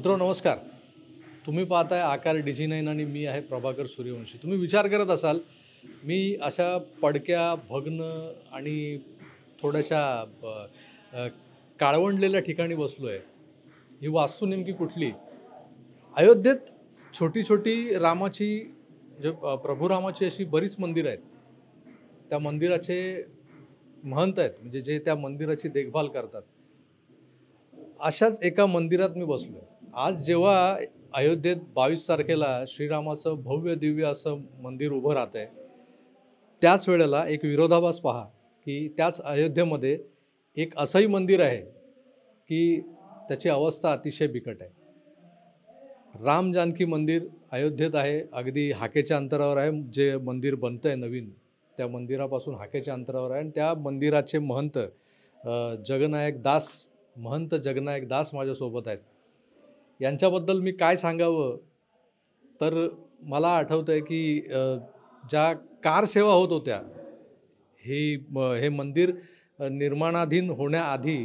मित्रो नमस्कार. तुम्ही पाहताय आकार DG9 आणि मी आहे प्रभाकर सूर्यवंशी. तुम्ही विचार करत असाल मी अशा पडक्या, भग्न आणि थोड्याशा अ, काळवंडलेल्या ठिकाणी बसलो आहे. ही वास्तू नेमकी कुठली? अयोध्येत छोटी-छोटी रामाची प्रभू रामाची अशी बरीच मंदिरं आहेत. त्या मंदिराचे महंत आहेत, म्हणजे जे त्या मंदिराची देखभाल करतात. अशाच एका मंदिरात मी बसलो आहे. आज जेव्हा अयोध्येत 22 तारखेला श्रीरामाचं भव्य दिव्य असं मंदिर उभं राहतं आहे, त्याच वेळेला एक विरोधाभास पहा, की त्याच अयोध्येमध्ये एक असंही मंदिर आहे, की त्याची अवस्था अतिशय बिकट आहे. राम जानकी मंदिर अयोध्येत आहे, अगदी हाकेच्या अंतरावर आहे. जे मंदिर बनतं आहे नवीन, त्या मंदिरापासून हाकेच्या अंतरावर आहे आणि त्या मंदिराचे महंत जगनायक दास, महंत जगनायक दास माझ्यासोबत आहेत. यांच्याबद्दल मी काय सांगावं, तर मला आठवतं आहे की ज्या कार सेवा होत होत्या, हे मंदिर निर्माणाधीन होण्याआधी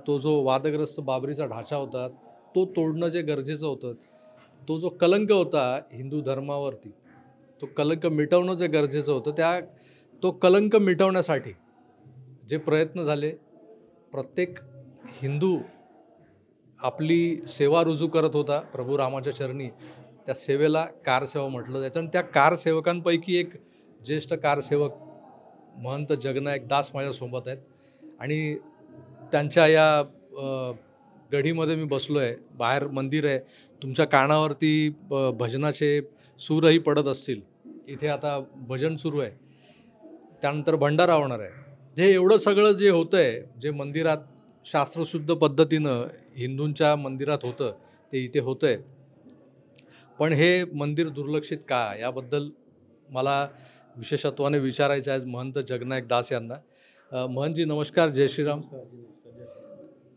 तो जो वादग्रस्त बाबरीचा ढाचा होता, तो तोडणं जे गरजेचं होतं, तो जो कलंक होता हिंदू धर्मावरती, तो कलंक मिटवणं जे गरजेचं होतं, तो कलंक मिटवण्यासाठी जे प्रयत्न झाले, प्रत्येक हिंदू आपली सेवा रुजू करत होता प्रभू रामाच्या चरणी. त्या सेवेला कारसेवा म्हटलं जायचं आणि त्या कारसेवकांपैकी एक ज्येष्ठ कारसेवक महंत जगनायक दास माझ्यासोबत आहेत आणि त्यांच्या या गढीमध्ये मी बसलो आहे. बाहेर मंदिर आहे. तुमच्या कानावरती भजनाचे सूरही पडत असतील. इथे आता भजन सुरू आहे. त्यानंतर भंडारा होणार आहे. हे एवढं सगळं जे होतं आहे, जे मंदिरात शास्त्रशुद्ध पद्धतीनं हिंदूंच्या मंदिरात होतं, ते इथे होतं आहे. पण हे मंदिर दुर्लक्षित का, याबद्दल मला विशेषत्वाने विचारायचं आहे महंत जगनायक दास यांना. महंत जी नमस्कार, जय श्री राम.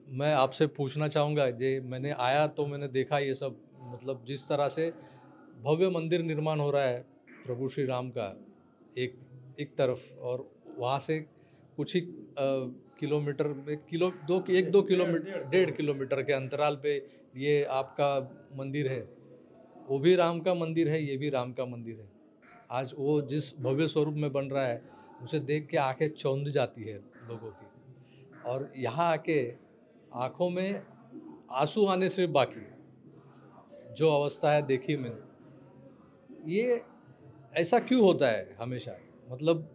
मैं आपसे पूछना चाहूँगा, ये मैंने आया तो मैंने देखा ये सब, मतलब जिस तरह से भव्य मंदिर निर्माण हो रहा है प्रभु श्री राम का एक तरफ, और वहाँ से कुछ ही किलोमीटर, 1-2 किलोमीटर, 1.5 किलोमीटर के अंतराल पे ये आपका मंदिर है. वो भी राम का मंदिर है, ये भी राम का मंदिर है. आज वो जिस भव्य स्वरूप में बन रहा है, उसे देख के आंखें चौंध जाती है लोगों की, और यहाँ आके आँखों में आंसू आने से बाकी है. जो अवस्था है देखी मैंने. ये ऐसा क्यों होता है हमेशा? मतलब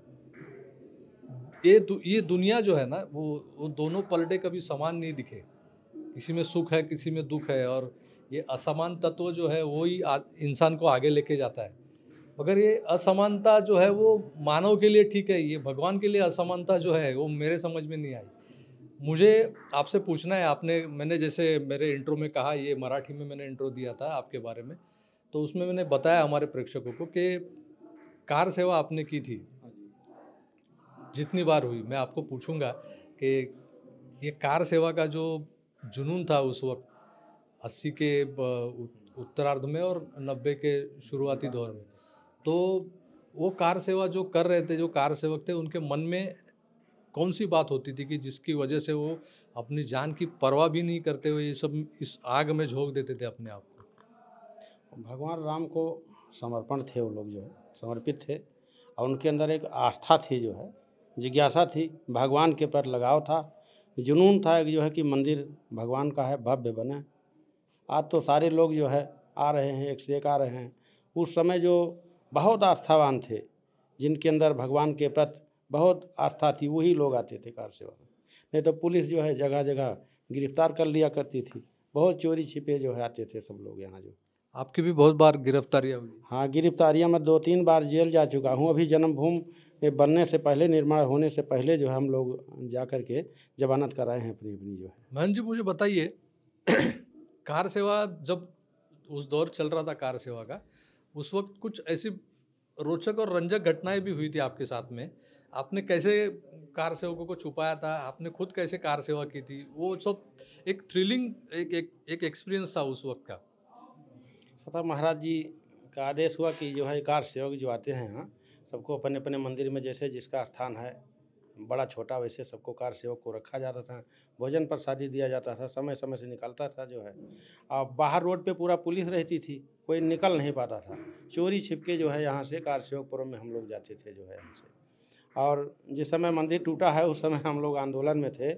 ये दुनिया जो है ना, वो दोनों पलड़े कभी समान नहीं दिखे. किसी में सुख है, किसी में दुख है, और ये असमान तत्व जो है वो ही इंसान को आगे लेके जाता है. मगर ये असमानता जो है वो मानव के लिए ठीक है, ये भगवान के लिए असमानता जो है वो मेरे समझ में नहीं आई. मुझे आपसे पूछना है, मैंने जैसे मेरे इंट्रो में कहा, ये मराठी में मैंने इंट्रो दिया था आपके बारे में, तो उसमें मैंने बताया हमारे प्रेक्षकों को कि कार सेवा आपने की थी, जितनी बार हुई. मैं आपको पूछूंगा कि ये कार सेवा का जो जुनून था उस वक्त 80 के उत्तरार्ध में और 90 के शुरुआती दौर में, तो वो कार सेवा जो कर रहे थे, जो कार सेवक थे, उनके मन में कौन सी बात होती थी कि जिसकी वजह से वो अपनी जान की परवाह भी नहीं करते हुए ये सब इस आग में झोंक देते थे अपने आप को? भगवान राम को समर्पण थे वो लोग, जो है समर्पित थे, और उनके अंदर एक आस्था थी, जो है जिज्ञासा थी, भगवान के प्रति लगाव था, जुनून था जो है कि मंदिर भगवान का है, भव्य बने. आज तो सारे लोग जो है आ रहे हैं, एक से एक आ रहे हैं. उस समय जो बहुत आस्थावान थे, जिनके अंदर भगवान के प्रति बहुत आस्था थी, वही लोग आते थे कार सेवा में. नहीं तो पुलिस जो है जगह जगह गिरफ्तार कर लिया करती थी. बहुत चोरी छिपे जो है आते थे सब लोग यहाँ. जो आपकी भी बहुत बार गिरफ्तारियाँ हुई? हाँ, गिरफ्तारियाँ मैं 2-3 बार जेल जा चुका हूँ. अभी जन्मभूमि बनने से पहले, निर्माण होने से पहले जो है हम लोग जा कर के जमानत कराए हैं अपनी अपनी जो है. महन जी, मुझे बताइए, कार सेवा जब उस दौर चल रहा था कार सेवा का, उस वक्त कुछ ऐसी रोचक और रंजक घटनाएं भी हुई थी आपके साथ में. आपने कैसे कार सेवकों को छुपाया था, आपने खुद कैसे कार सेवा की थी, वो सब एक थ्रिलिंग एक एक्सपीरियंस था उस वक्त का. सता महाराज जी का आदेश हुआ कि जो है कार सेवक जो आते हैं यहाँ, सबको अपने अपने मंदिर में जैसे जिसका स्थान है बड़ा छोटा वैसे सबको कार सेवक को रखा जाता था, भोजन प्रसादी दिया जाता था, समय समय से निकलता था जो है। अब बाहर रोड पे पूरा पुलिस रहती थी, कोई निकल नहीं पाता था, चोरी छिपके जो है यहाँ से कार सेवकपुरम में हम लोग जाते थे जो है यहाँ से। और जिस समय मंदिर टूटा है उस समय हम लोग आंदोलन में थे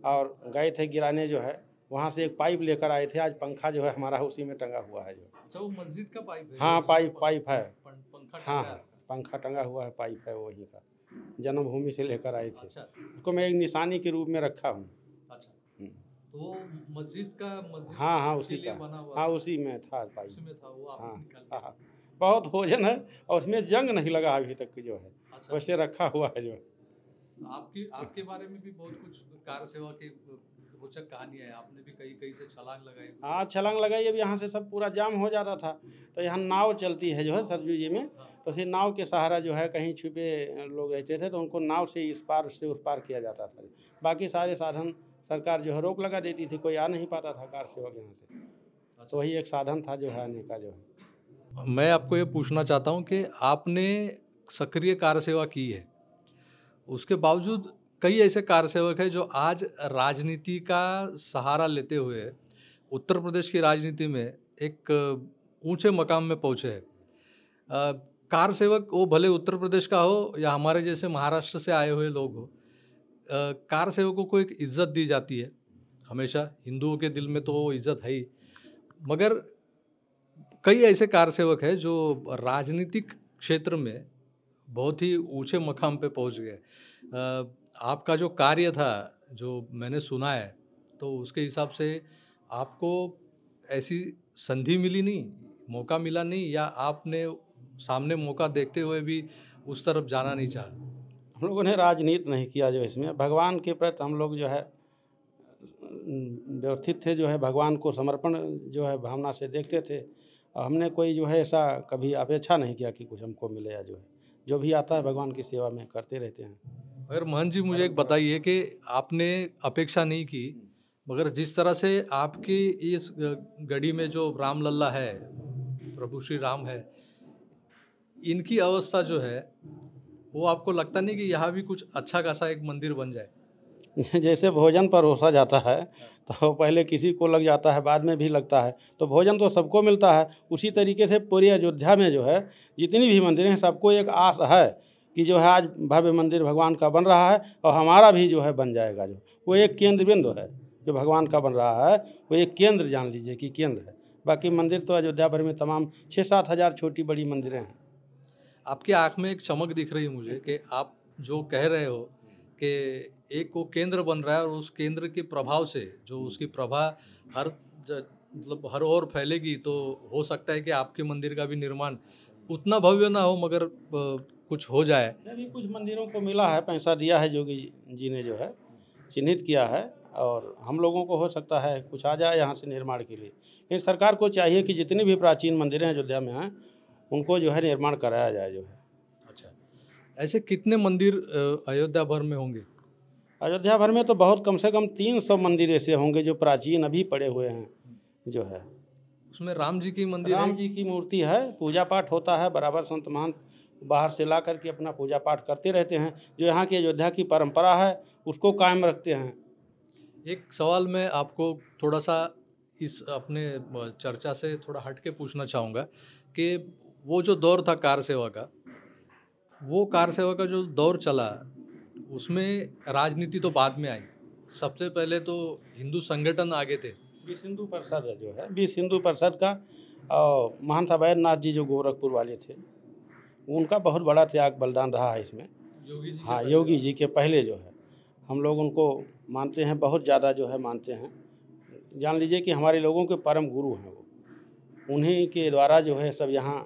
और गए थे गिराने जो है, वहाँ से एक पाइप लेकर आए थे, आज पंखा जो है हमारा उसी में टंगा हुआ है जो। अच्छा, वो मस्जिद का पाइप है? हाँ, पाइप है। पंखा हाँ टंगा है? पंखा टंगा हुआ है, पाइप है वहीं का, जन्मभूमि से लेकर आए थे। अच्छा उसको मैं एक निशानी के रूप में रखा हूँ। अच्छा, तो वो मस्जिद हाँ के उसी लिए का, बना हुआ हाँ था? उसी में था पाइप। उसी में था, वो आपने हाँ निकाल दिया? हाँ, बहुत भोजन है और उसमें जंग नहीं लगा अभी तक जो है, अच्छा, वैसे रखा हुआ है जो। आपके बारे में भी बहुत कुछ कार सेवा की रोचक कहानी है। आपने भी कहीं कहीं से छलांग लगाई? हाँ छलांग लगाई, अब यहाँ से सब पूरा जाम हो जाता था, तो यहाँ नाव चलती है जो है सरजू जी में, हाँ। तो फिर नाव के सहारा जो है कहीं छुपे लोग रहते थे तो उनको नाव से इस पार से उस पार किया जाता था। बाकी सारे साधन सरकार जो है रोक लगा देती थी, कोई आ नहीं पाता था कार सेवक यहाँ से, तो वही एक साधन था जो है आने का जो है। मैं आपको ये पूछना चाहता हूँ कि आपने सक्रिय कार सेवा की है, उसके बावजूद कई ऐसे कार सेवक हैं जो आज राजनीति का सहारा लेते हुए उत्तर प्रदेश की राजनीति में एक ऊंचे मकाम में पहुँचे हैं। कार सेवक वो भले उत्तर प्रदेश का हो या हमारे जैसे महाराष्ट्र से आए हुए लोग हो, कार सेवकों को एक इज्जत दी जाती है हमेशा, हिंदुओं के दिल में तो वो इज्जत है ही, मगर कई ऐसे कार सेवक हैं जो राजनीतिक क्षेत्र में बहुत ही ऊंचे मकाम पे पहुंच गए। आपका जो कार्य था, जो मैंने सुना है, तो उसके हिसाब से आपको ऐसी संधि मिली नहीं, मौका मिला नहीं, या आपने सामने मौका देखते हुए भी उस तरफ जाना नहीं चाहा? हम लोगों ने राजनीति नहीं किया जो इसमें, भगवान के प्रति हम लोग जो है व्यवस्थित थे, जो है भगवान को समर्पण जो है भावना से देखते थे। और हमने कोई जो है ऐसा कभी अपेक्षा नहीं किया कि कुछ हमको मिले, या जो भी आता है भगवान की सेवा में करते रहते हैं। मगर महंत जी, मुझे एक बताइए कि आपने अपेक्षा नहीं की, मगर जिस तरह से आपकी इस गढ़ी में जो रामलल्ला है, प्रभु श्री राम है, इनकी अवस्था जो है, वो आपको लगता नहीं कि यहाँ भी कुछ अच्छा खासा एक मंदिर बन जाए? जैसे भोजन परोसा जाता है तो पहले किसी को लग जाता है, बाद में भी लगता है, तो भोजन तो सबको मिलता है। उसी तरीके से पूरी अयोध्या में जो है जितनी भी मंदिर हैं, सबको एक आस है कि जो है आज भव्य मंदिर भगवान का बन रहा है और हमारा भी जो है बन जाएगा। जो वो एक केंद्र बिंदु है जो भगवान का बन रहा है, वो एक केंद्र जान लीजिए कि केंद्र है। बाकी मंदिर तो अयोध्या भर में तमाम 6-7 हज़ार छोटी बड़ी मंदिरें हैं। आपकी आँख में एक चमक दिख रही है मुझे कि आप जो कह रहे हो कि एक वो केंद्र बन रहा है और उस केंद्र के प्रभाव से जो उसकी प्रभा मतलब हर ओर फैलेगी, तो हो सकता है कि आपके मंदिर का भी निर्माण उतना भव्य ना हो, मगर कुछ हो जाए। अभी कुछ मंदिरों को मिला है, पैसा दिया है योगी जी ने जो है चिन्हित किया है, और हम लोगों को हो सकता है कुछ आ जाए यहाँ से निर्माण के लिए। लेकिन सरकार को चाहिए कि जितने भी प्राचीन मंदिरें अयोध्या में हैं उनको जो है निर्माण कराया जाए जो है। अच्छा, ऐसे कितने मंदिर अयोध्या भर में होंगे? अयोध्या भर में तो बहुत कम से कम 300 मंदिर ऐसे होंगे जो प्राचीन अभी पड़े हुए हैं जो है। उसमें राम जी की मंदिर राम है? जी की मूर्ति है, पूजा पाठ होता है बराबर, संत महंत बाहर से ला करके अपना पूजा पाठ करते रहते हैं। जो यहाँ की अयोध्या की परंपरा है उसको कायम रखते हैं। एक सवाल मैं आपको थोड़ा सा इस अपने चर्चा से थोड़ा हट के पूछना चाहूँगा कि वो जो दौर था कार सेवा का, वो कार सेवा का जो दौर चला, उसमें राजनीति तो बाद में आई। सबसे पहले तो हिंदू संगठन आगे थे। विश्व हिंदू परिषद जो है, विश्व हिंदू परिषद का महंत अभयनाथ जी जो गोरखपुर वाले थे, उनका बहुत बड़ा त्याग बलिदान रहा है इसमें। योगी जी के हाँ, पहले। योगी जी के पहले जो है हम लोग उनको मानते हैं, बहुत ज़्यादा जो है मानते हैं। जान लीजिए कि हमारे लोगों के परम गुरु हैं वो। उन्हीं के द्वारा जो है सब यहाँ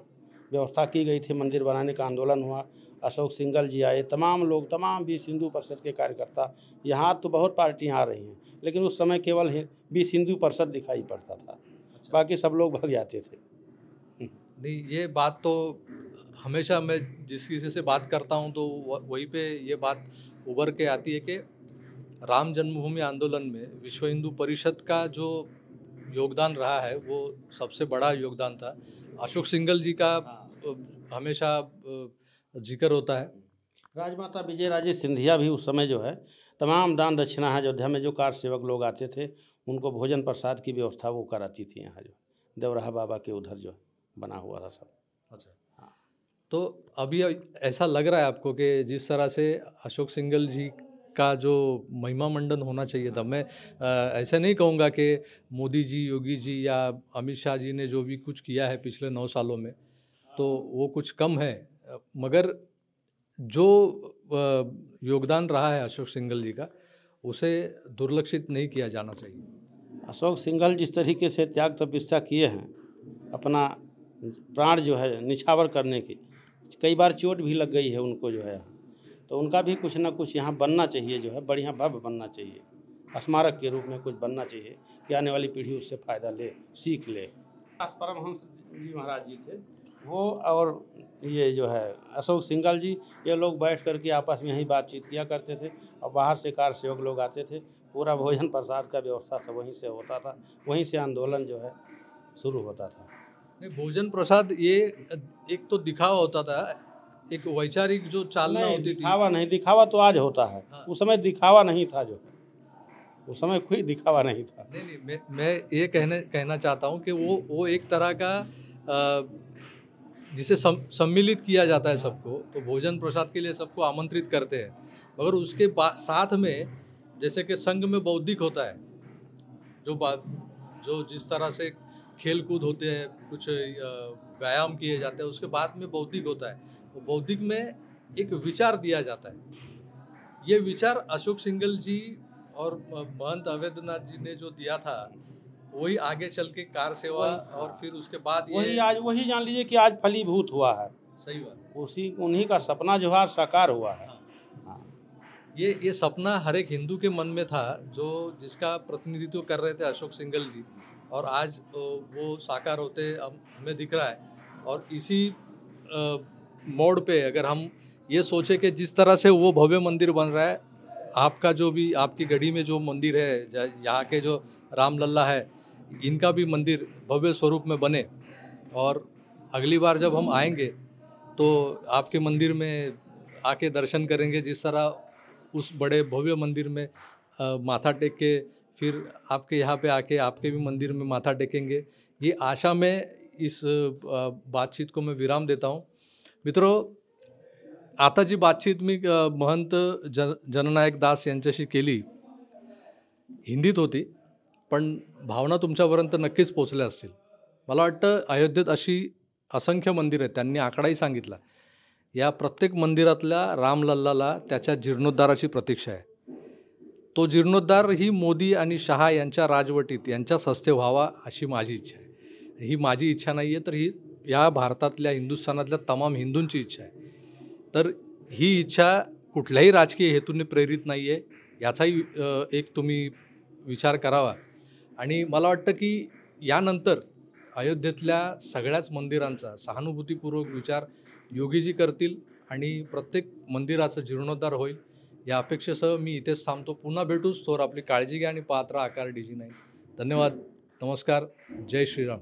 व्यवस्था की गई थी, मंदिर बनाने का आंदोलन हुआ, अशोक सिंघल जी आए, तमाम लोग, तमाम विश्व हिंदू परिषद के कार्यकर्ता। यहाँ तो बहुत पार्टियाँ आ रही हैं, लेकिन उस समय केवल विश्व हिंदू परिषद दिखाई पड़ता था। अच्छा। बाकी सब लोग भाग जाते थे। नहीं, ये बात तो हमेशा मैं जिस किसी से बात करता हूँ तो वहीं पे ये बात उभर के आती है कि राम जन्मभूमि आंदोलन में विश्व हिंदू परिषद का जो योगदान रहा है वो सबसे बड़ा योगदान था। अशोक सिंघल जी का हमेशा जिक्र होता है। राजमाता विजयराजे सिंधिया भी उस समय जो है तमाम दान दक्षिणा है अयोध्या में, जो कार सेवक लोग आते थे उनको भोजन प्रसाद की व्यवस्था वो कराती थी। यहाँ जो देवराहा बाबा के उधर जो बना हुआ था सब। अच्छा, तो अभी ऐसा लग रहा है आपको कि जिस तरह से अशोक सिंघल जी का जो महिमा मंडन होना चाहिए था, मैं ऐसे नहीं कहूँगा कि मोदी जी, योगी जी या अमित शाह जी ने जो भी कुछ किया है पिछले 9 सालों में तो वो कुछ कम है, मगर जो योगदान रहा है अशोक सिंघल जी का उसे दुर्लक्षित नहीं किया जाना चाहिए। अशोक सिंघल जिस तरीके से त्याग तपस्या किए हैं, अपना प्राण जो है निछावर करने की, कई बार चोट भी लग गई है उनको जो है, तो उनका भी कुछ ना कुछ यहाँ बनना चाहिए, जो है बढ़िया भव्य बनना चाहिए, स्मारक के रूप में कुछ बनना चाहिए कि आने वाली पीढ़ी उससे फ़ायदा ले, सीख ले। परमहंस जी महाराज जी थे वो, और ये जो है अशोक सिंघल जी, ये लोग बैठ करके आपस में यही बातचीत किया करते थे, और बाहर से कार सेवक लोग आते थे, पूरा भोजन प्रसाद का व्यवस्था सब वहीं से होता था, वहीं से आंदोलन जो है शुरू होता था। नहीं, भोजन प्रसाद ये एक तो दिखावा होता था, एक वैचारिक जो चालना नहीं, होती थी। दिखावा नहीं, दिखावा तो आज होता है। हाँ। उस समय दिखावा नहीं था, जो उस समय कोई दिखावा नहीं था। नहीं नहीं, मैं ये कहना चाहता हूँ कि वो एक तरह का जिसे सम्मिलित किया जाता है सबको, तो भोजन प्रसाद के लिए सबको आमंत्रित करते हैं, मगर उसके साथ में जैसे कि संघ में बौद्धिक होता है, जो जिस तरह से खेल कूद होते हैं, कुछ व्यायाम किए जाते हैं, उसके बाद में बौद्धिक होता है। तो बौद्धिक में एक विचार दिया जाता है, ये विचार अशोक सिंघल जी और महंत अवैधनाथ जी ने जो दिया था वही आगे चल के कार सेवा और फिर उसके बाद वही आज, वही जान लीजिए कि आज फलीभूत हुआ है। सही बात, उसी उन्हीं का सपना जो है आज साकार हुआ है। हाँ। ये सपना हर एक हिंदू के मन में था, जो जिसका प्रतिनिधित्व कर रहे थे अशोक सिंघल जी, और आज वो साकार होते हमें दिख रहा है। और इसी मोड़ पे अगर हम ये सोचे कि जिस तरह से वो भव्य मंदिर बन रहा है, आपका जो भी आपकी गढ़ी में जो मंदिर है, यहाँ के जो रामलल्ला है, इनका भी मंदिर भव्य स्वरूप में बने, और अगली बार जब हम आएंगे तो आपके मंदिर में आके दर्शन करेंगे, जिस तरह उस बड़े भव्य मंदिर में माथा टेक के फिर आपके यहाँ पे आके आपके भी मंदिर में माथा टेकेंगे। ये आशा में इस बातचीत को मैं विराम देता हूँ। मित्रों, आता जी बातचीत मी महंत जननायक दास यांच्याशी केली, हिंदीत होती, पण भावना तुमच्यापर्यंत नक्कीच पोचल्या असतील। मला वाटतं अयोध्येत अशी असंख्य मंदिरं आहेत, त्यांनी आकडाही सांगितला, या प्रत्येक मंदिरातल्या रामलल्लाला त्याच्या जीर्णोद्धाराची प्रतीक्षा आहे। तो जीर्णोद्धार ही मोदी आणि शहा यांच्या राजवटीत यांच्याच हस्ते व्हावा अशी माझी इच्छा आहे। ही माझी इच्छा नाही आहे, तर ही या भारतातल्या हिंदुस्थानातल्या तमाम हिंदूंची इच्छा आहे। तर ही इच्छा कुठल्याही राजकीय हेतूने प्रेरित नाही आहे, याचाही एक तुम्ही विचार करावा। आणि मला वाटतं की यानंतर अयोध्येतल्या सगळ्याच मंदिरांचा सहानुभूतीपूर्वक विचार योगीजी करतील आणि प्रत्येक मंदिराचा जीर्णोद्धार होईल, या अपेक्षेसह मी इथेच थांबतो। पुन्हा भेटूच, तोवर आपली काळजी घ्या आणि पाहत राहा आकार DG9। धन्यवाद, नमस्कार, जय श्रीराम।